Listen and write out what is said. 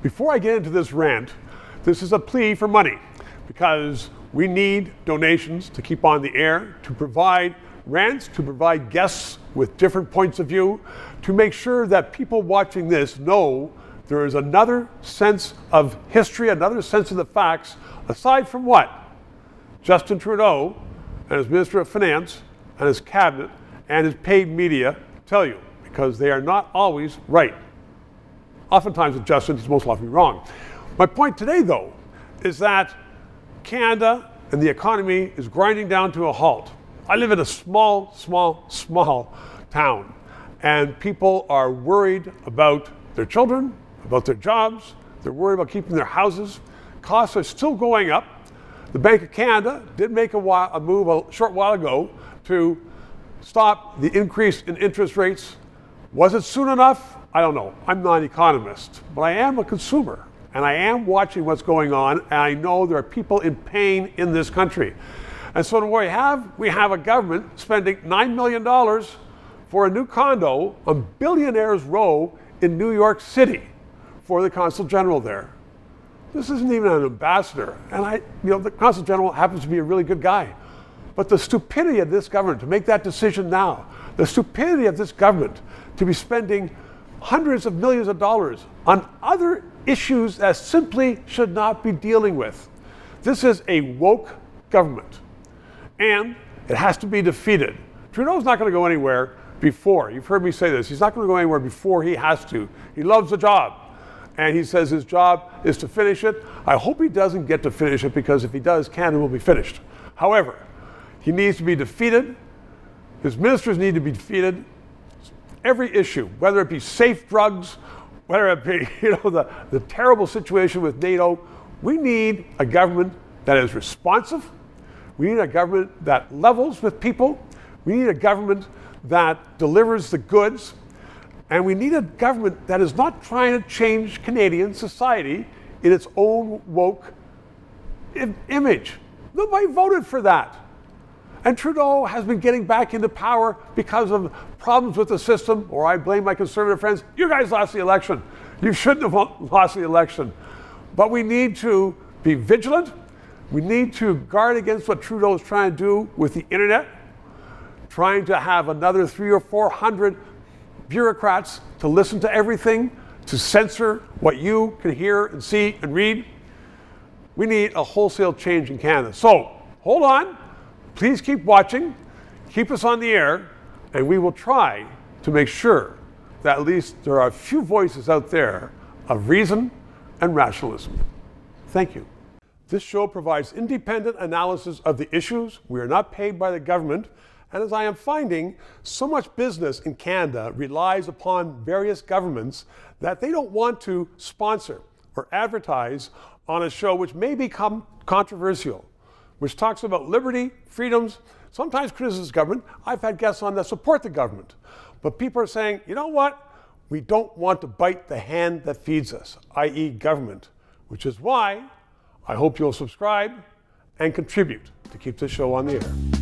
Before I get into this rant, this is a plea for money because we need donations to keep on the air, to provide rants, to provide guests with different points of view, to make sure that people watching this know there is another sense of history, another sense of the facts, aside from what Justin Trudeau and his Minister of Finance and his cabinet and his paid media tell you, because they are not always right. Oftentimes with Justin, he's most likely wrong. My point today, though, is that Canada and the economy is grinding down to a halt. I live in a small town, and people are worried about their children, about their jobs. They're worried about keeping their houses. Costs are still going up. The Bank of Canada did make a move a short while ago to stop the increase in interest rates. Was it soon enough? I don't know. I'm not an economist, but I am a consumer, and I am watching what's going on, and I know there are people in pain in this country. And so what we have a government spending $9 million for a new condo on Billionaires Row in New York City for the Consul General there. This isn't even an ambassador, and the Consul General happens to be a really good guy. But the stupidity of this government to make that decision now, the stupidity of this government to be spending hundreds of millions of dollars on other issues that simply should not be dealing with. This is a woke government, and it has to be defeated. Trudeau's not going to go anywhere before. You've heard me say this. He's not going to go anywhere before he has to. He loves the job, and he says his job is to finish it. I hope he doesn't get to finish it, because if he does, Canada will be finished. However, he needs to be defeated. His ministers need to be defeated. Every issue, whether it be safe drugs, whether it be the terrible situation with NATO, we need a government that is responsive. We need a government that levels with people. We need a government that delivers the goods. And we need a government that is not trying to change Canadian society in its own woke image. Nobody voted for that. And Trudeau has been getting back into power because of problems with the system, or I blame my conservative friends. You guys lost the election. You shouldn't have lost the election. But we need to be vigilant. We need to guard against what Trudeau is trying to do with the internet, trying to have another 300 or 400 bureaucrats to listen to everything, to censor what you can hear and see and read. We need a wholesale change in Canada. So hold on. Please keep watching, keep us on the air, and we will try to make sure that at least there are a few voices out there of reason and rationalism. Thank you. This show provides independent analysis of the issues. We are not paid by the government, and as I am finding, so much business in Canada relies upon various governments that they don't want to sponsor or advertise on a show which may become controversial, which talks about liberty, freedoms, sometimes criticizes government. I've had guests on that support the government. But people are saying, you know what? We don't want to bite the hand that feeds us, i.e. government, which is why I hope you'll subscribe and contribute to keep this show on the air.